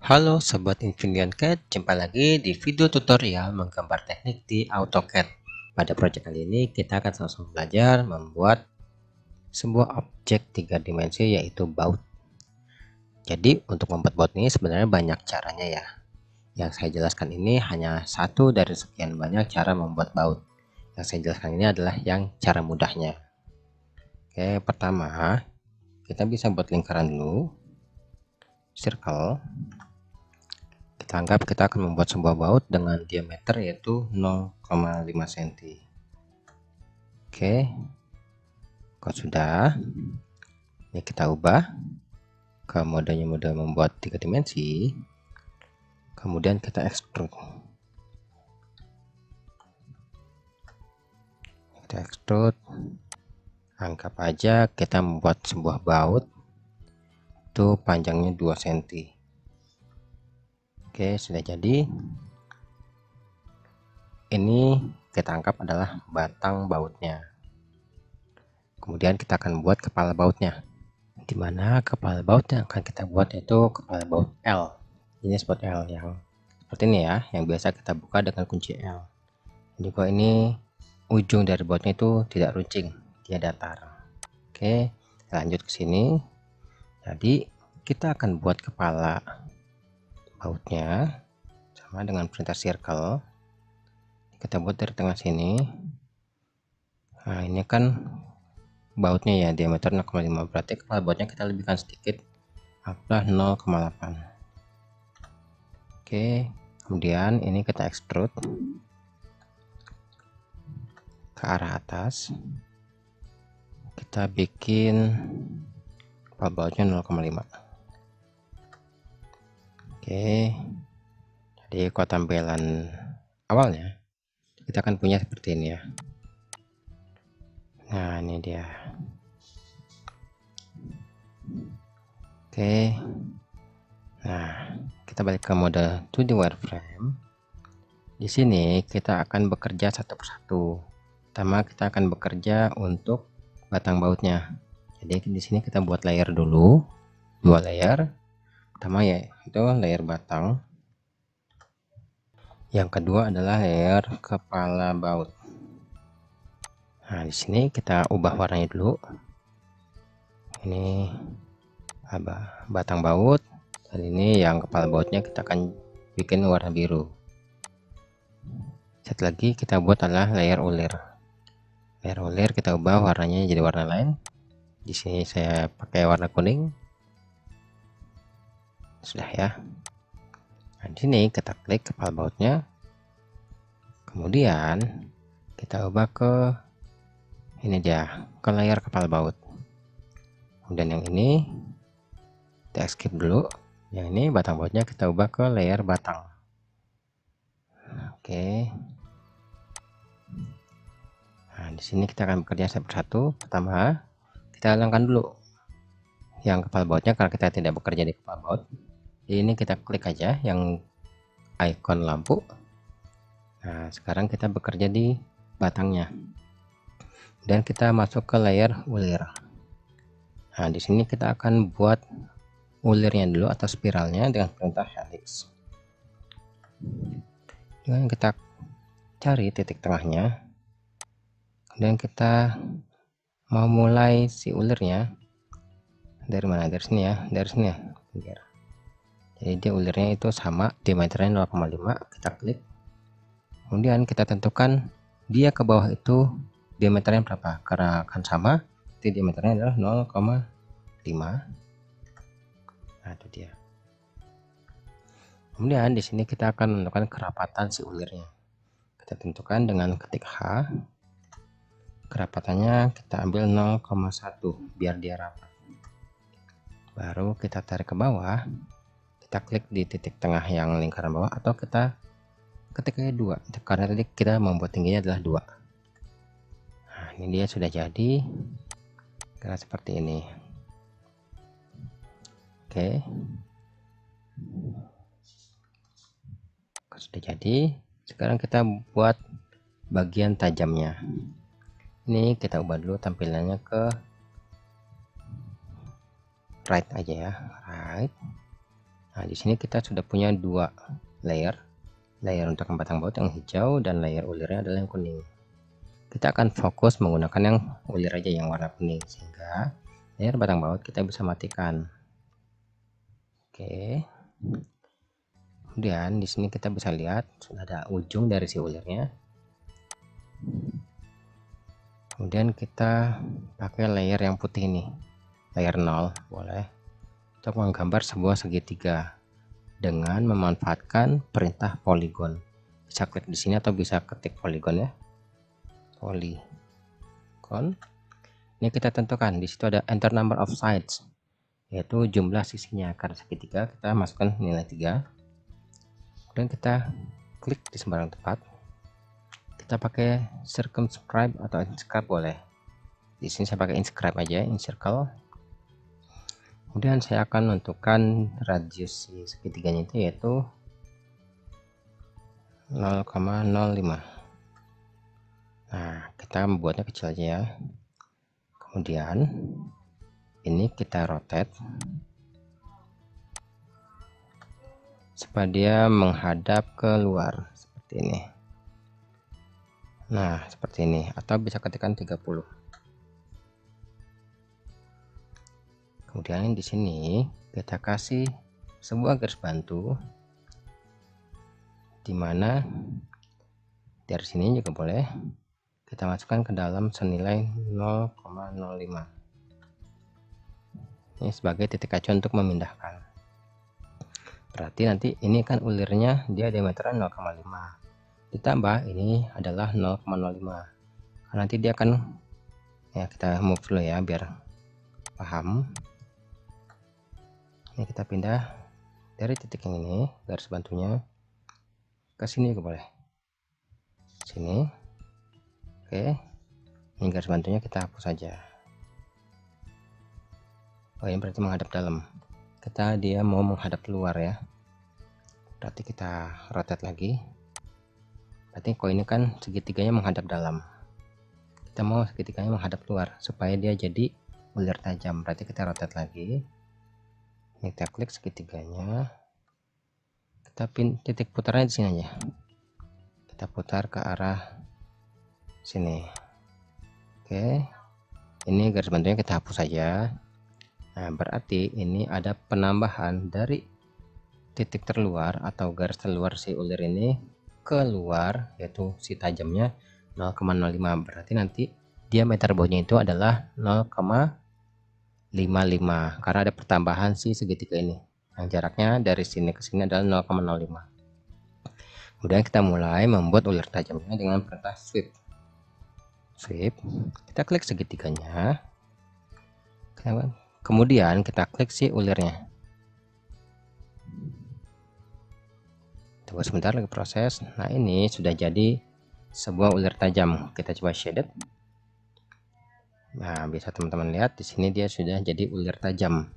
Halo Sobat Infinity CAD, jumpa lagi di video tutorial menggambar teknik di AutoCAD. Pada proyek kali ini kita akan sama-sama belajar membuat sebuah objek 3 dimensi yaitu baut. Jadi untuk membuat baut ini sebenarnya banyak caranya ya. Yang saya jelaskan ini hanya satu dari sekian banyak cara membuat baut. Yang saya jelaskan ini adalah yang cara mudahnya. Oke, pertama kita bisa buat lingkaran dulu, circle. Kita anggap kita akan membuat sebuah baut dengan diameter yaitu 0,5 cm. Oke, kalau sudah, ini kita ubah ke modenya mode membuat 3 dimensi. Kemudian kita extrude. Kita extrude. Anggap aja kita membuat sebuah baut itu panjangnya 2 cm. Oke, sudah jadi. Ini kita anggap adalah batang bautnya. Kemudian kita akan buat kepala bautnya. Dimana kepala baut yang akan kita buat itu kepala baut L. Ini spot L yang seperti ini ya, yang biasa kita buka dengan kunci L. Jadi kalau ini ujung dari bautnya itu tidak runcing, dia datar. Oke, lanjut ke sini. Jadi kita akan buat kepala bautnya sama dengan perintah circle. Kita buat dari tengah sini. Nah, ini kan bautnya ya diameter 0,5, berarti kepala bautnya kita lebihkan sedikit, anggaplah 0,8. Oke, kemudian ini kita extrude ke arah atas. Kita bikin kepala bautnya 0,5. Oke, jadi kalau tampilan awalnya kita akan punya seperti ini ya. Nah, ini dia. Oke, nah kita balik ke mode 2D wireframe. Di sini kita akan bekerja satu persatu. Pertama kita akan bekerja untuk batang bautnya. Jadi di sini kita buat layer dulu, 2 layer. Pertama ya itu layer batang. Yang kedua adalah layer kepala baut. Nah, di sini kita ubah warnanya dulu. Ini batang baut, dan ini yang kepala bautnya kita akan bikin warna biru. Satu lagi kita buat adalah layer ulir. Layer ulir kita ubah warnanya jadi warna lain. Di sini saya pakai warna kuning. Sudah ya. Nah, di sini kita klik kepala bautnya. Kemudian kita ubah ke ini dia, ke layar kepala baut. Kemudian yang ini kita skip dulu. Yang ini batang bautnya kita ubah ke layer batang. Oke. Nah, di sini kita akan bekerja satu persatu. Pertama, kita hilangkan dulu yang kepala bautnya karena kita tidak bekerja di kepala baut. Ini kita klik aja yang icon lampu. Nah, sekarang kita bekerja di batangnya. Dan kita masuk ke layer ulir. Nah, di sini kita akan buat ulirnya dulu atau spiralnya dengan perintah helix. Dan kita cari titik tengahnya. Dan kita mau mulai si ulirnya dari mana? Dari sini ya, dari sini ya. Jadi dia ulirnya itu sama, diameternya 0,5. Kita klik. Kemudian kita tentukan dia ke bawah itu diameternya berapa, karena akan sama, jadi diameternya adalah 0,5. Nah, itu dia. Kemudian di sini kita akan menentukan kerapatan si ulirnya. Kita tentukan dengan ketik H. Kerapatannya kita ambil 0,1 biar dia rapat. Baru kita tarik ke bawah. Kita klik di titik tengah yang lingkaran bawah, atau kita ketik aja 2, karena tadi kita membuat tingginya adalah 2. Nah, ini dia sudah jadi. Karena seperti ini. Oke. Sudah jadi. Sekarang kita buat bagian tajamnya. Ini kita ubah dulu tampilannya ke right aja ya, right. Nah, di sini kita sudah punya dua layer untuk batang baut yang hijau dan layer ulirnya adalah yang kuning. Kita akan fokus menggunakan yang ulir aja yang warna kuning, sehingga layer batang baut kita bisa matikan. Oke. Kemudian di sini kita bisa lihat sudah ada ujung dari si ulirnya. Kemudian kita pakai layer yang putih ini, layer 0 boleh, untuk menggambar sebuah segitiga dengan memanfaatkan perintah polygon. Bisa klik di sini atau bisa ketik polygon ya. Polygon. Ini kita tentukan di situ ada enter number of sides, yaitu jumlah sisinya. Karena segitiga kita masukkan nilai 3. Kemudian kita klik di sembarang tempat. Kita pakai circumscribe atau inscribe boleh. Di sini saya pakai inscribe aja, encircle. Kemudian saya akan menentukan radius segitiganya itu yaitu 0,05. Nah, kita membuatnya kecil aja ya. Kemudian ini kita rotate supaya dia menghadap ke luar seperti ini. Nah, seperti ini, atau bisa ketikkan 30. Kemudian di sini kita kasih sebuah garis bantu, dimana dari sini juga boleh kita masukkan ke dalam senilai 0,05. Ini sebagai titik acuan untuk memindahkan. Berarti nanti ini kan ulirnya dia diameternya 0,5. Ditambah ini adalah 0,05. Karena nanti dia akan, ya kita move dulu ya biar paham. Ini kita pindah dari titik yang ini, garis bantunya ke sini juga boleh. Sini. Oke. Ini garis bantunya kita hapus saja. Oh, ini berarti menghadap dalam. Dia mau menghadap keluar ya. Berarti kita rotate lagi. Berarti koin ini kan segitiganya menghadap dalam. Kita mau segitiganya menghadap keluar supaya dia jadi ulir tajam. Berarti kita rotate lagi. Ini kita klik segitiganya. Kita pin titik putarnya di sini aja. Kita putar ke arah sini. Oke. Ini garis bantunya kita hapus saja. Nah, berarti ini ada penambahan dari titik terluar atau garis terluar si ulir ini keluar, yaitu si tajamnya 0,05. Berarti nanti diameter bautnya itu adalah 0,55 karena ada pertambahan si segitiga ini yang jaraknya dari sini ke sini adalah 0,05. Kemudian kita mulai membuat ulir tajamnya dengan perintah sweep. Kita klik segitiganya, kemudian kita klik si ulirnya. Tunggu sebentar lagi proses. Nah, ini sudah jadi sebuah ulir tajam. Kita coba shaded. Nah, bisa teman-teman lihat di sini dia sudah jadi ulir tajam.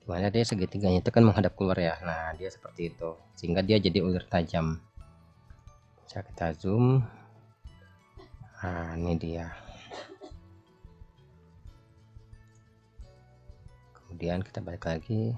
Dimana dia segitiganya itu kan menghadap keluar ya. Nah, dia seperti itu. Sehingga dia jadi ulir tajam. Bisa kita zoom. Nah, ini dia. Kemudian kita balik lagi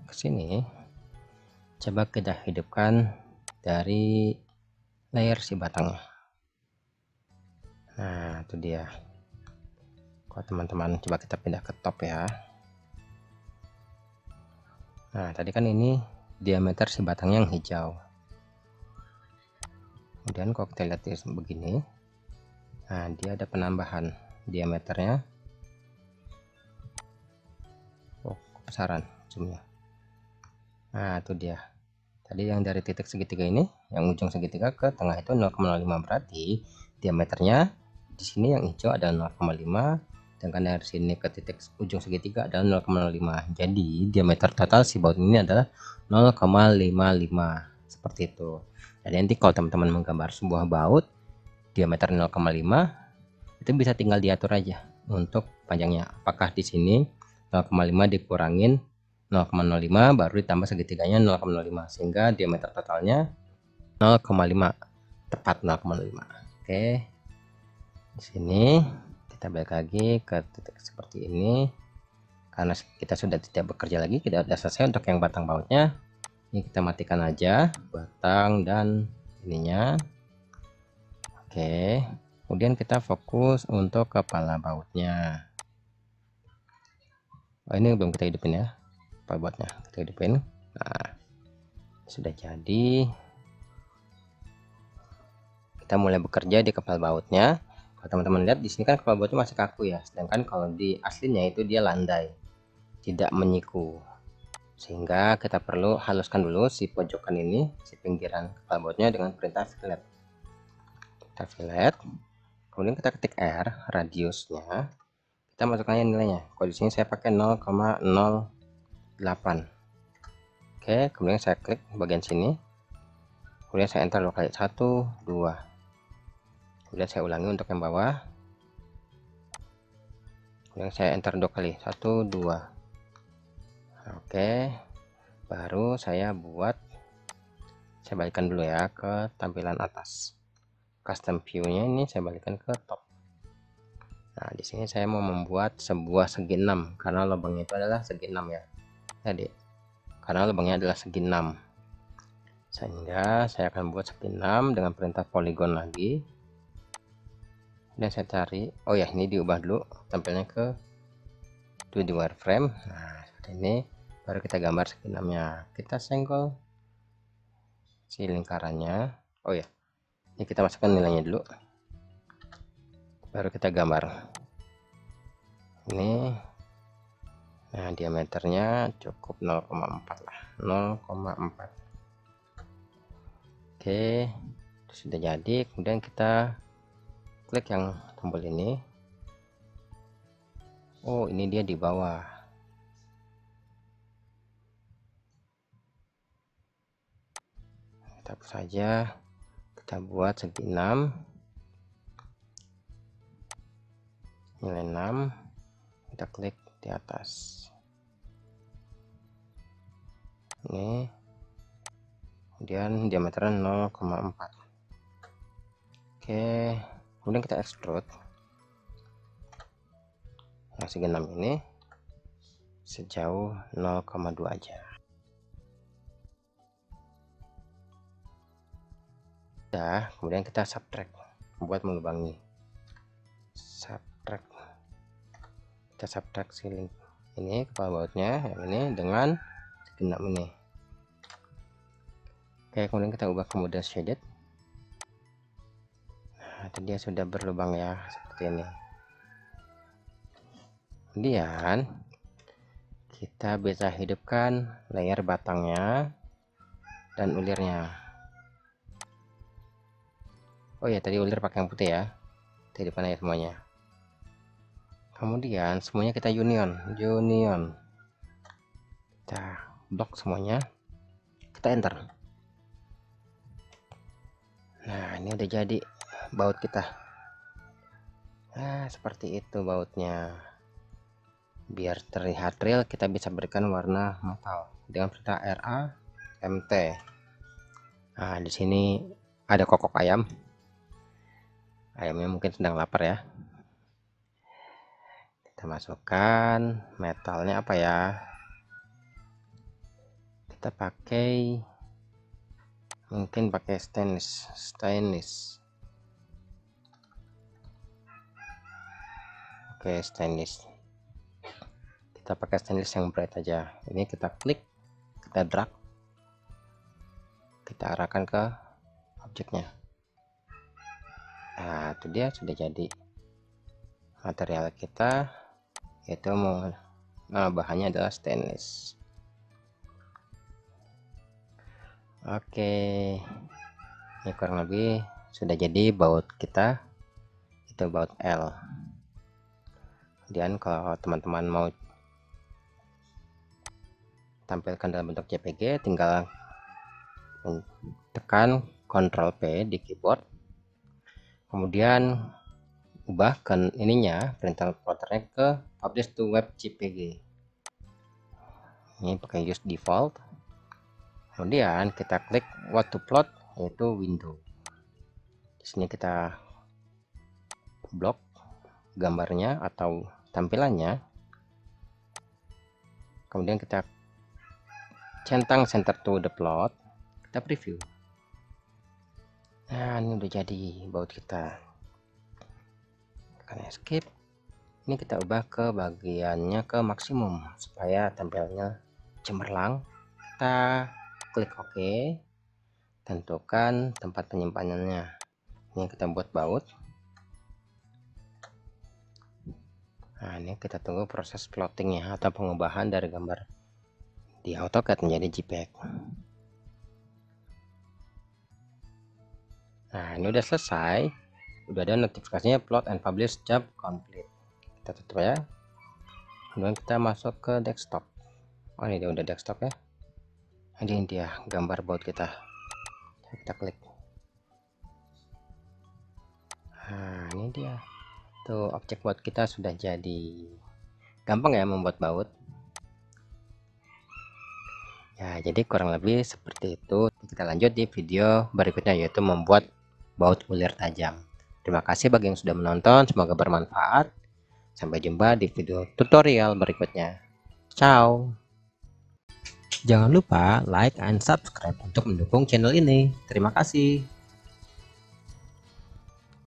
ke sini. Coba kita hidupkan dari layer si batangnya. Nah, itu dia. Kalau teman-teman coba kita pindah ke top ya. Nah, tadi kan ini diameter si batangnya yang hijau. Kemudian kalau kita lihat begini, nah dia ada penambahan diameternya. Oh, kebesaran zoomnya. Nah, itu dia. Tadi yang dari titik segitiga ini, yang ujung segitiga ke tengah itu 0,05, berarti diameternya di sini yang hijau ada 0,5, sedangkan dari sini ke titik ujung segitiga adalah 0,05. Jadi diameter total si baut ini adalah 0,55 seperti itu. Jadi nanti kalau teman-teman menggambar sebuah baut diameter 0,5 itu bisa tinggal diatur aja untuk panjangnya. Apakah di sini 0,5 dikurangin 0,05 baru ditambah segitiganya 0,05 sehingga diameter totalnya 0,5, tepat 0,5. Oke. Di sini kita balik lagi ke titik seperti ini. karena kita sudah tidak bekerja lagi, kita sudah selesai untuk yang batang bautnya. Ini kita matikan aja batang dan ininya. Oke, kemudian kita fokus untuk kepala bautnya. Oh, ini belum kita hidupin ya, kepala bautnya kita hidupin. Nah, sudah jadi. Kita mulai bekerja di kepala bautnya. Kalau teman-teman lihat di sini kan kepala bautnya masih kaku ya, sedangkan kalau di aslinya itu dia landai, tidak menyiku. Sehingga kita perlu haluskan dulu si pojokan ini, si pinggiran kepala bautnya dengan perintah fillet. Kita fillet, kemudian kita ketik R, radiusnya, kita masukkan nilainya. Kalau di sini saya pakai 0,08. Oke, kemudian saya klik bagian sini, kemudian saya enter 2 kali, 1, 2. Kemudian saya ulangi untuk yang bawah, kemudian saya enter 2 kali, 1, 2. Oke, baru saya balikkan dulu ya ke tampilan atas. Custom view-nya ini saya balikkan ke top. Nah, di sini saya mau membuat sebuah segi 6 karena lubangnya itu adalah segi 6 ya. Jadi, karena lubangnya adalah segi 6. Sehingga saya akan buat segi 6 dengan perintah polygon lagi. Dan saya cari, oh ya, ini diubah dulu tampilnya ke 2D wireframe. Nah, seperti ini. Baru kita gambar segi 6-nya. Kita senggol si lingkarannya. Oh ya, ini kita masukkan nilainya dulu, baru kita gambar ini. Nah, diameternya cukup 0,4 lah, 0,4. Oke, itu sudah jadi. Kemudian kita klik yang tombol ini. Oh, ini dia di bawah. Kita hapus saja, kita buat segi 6, nilai 6, kita klik di atas ini, kemudian diameternya 0,4. Oke, kemudian kita extrude yang segi 6 ini sejauh 0,2 aja. Nah, kemudian kita subtract buat melubangi. Kita subtract siling ini kepala bautnya yang ini dengan segenap ini. Oke, kemudian kita ubah ke mode shaded. Nah, itu dia sudah berlubang ya, seperti ini. Kemudian kita bisa hidupkan layer batangnya dan ulirnya. Oh ya, tadi ulir pakai yang putih ya, kita hidupkan aja semuanya. Kemudian semuanya kita union, kita blok semuanya, kita enter. Nah, ini udah jadi baut kita. Nah, seperti itu bautnya. Biar terlihat real, kita bisa berikan warna metal dengan perintah RA MT. Nah, di sini ada kokok ayam. Ayamnya mungkin sedang lapar ya. Kita masukkan metalnya apa ya? Kita pakai, mungkin pakai stainless. Oke, stainless. Kita pakai stainless yang bright aja. Ini kita klik, kita drag, kita arahkan ke objeknya. Nah, itu dia sudah jadi material kita, yaitu bahannya adalah stainless. Oke, ini kurang lebih sudah jadi baut kita, itu baut L. Kemudian kalau teman-teman mau tampilkan dalam bentuk JPG, tinggal tekan Ctrl P di keyboard, kemudian ubah ke ininya, perintah ploternya ke publish to web JPG. Ini pakai use default. Kemudian kita klik what to plot, yaitu window. Di sini kita blok gambarnya atau tampilannya. Kemudian kita centang center to the plot, kita preview. Nah, ini udah jadi baut kita. Tekan escape. Ini kita ubah ke bagiannya ke maksimum supaya tampilnya cemerlang. Kita klik OK, tentukan tempat penyimpanannya. Ini kita buat baut. Nah, ini kita tunggu proses plottingnya atau pengubahan dari gambar di AutoCAD menjadi JPEG. Nah, ini udah selesai, udah ada notifikasinya plot and publish job complete. Kita tutup ya. Kemudian kita masuk ke desktop. Oh, ini dia udah desktop ya. Ini dia gambar baut kita. Kita klik. Nah, ini dia. Tuh, objek baut kita sudah jadi. Gampang ya membuat baut. Ya, jadi kurang lebih seperti itu. Kita lanjut di video berikutnya, yaitu membuat baut ulir tajam. Terima kasih bagi yang sudah menonton, semoga bermanfaat. Sampai jumpa di video tutorial berikutnya. Ciao. Jangan lupa like and subscribe untuk mendukung channel ini. Terima kasih.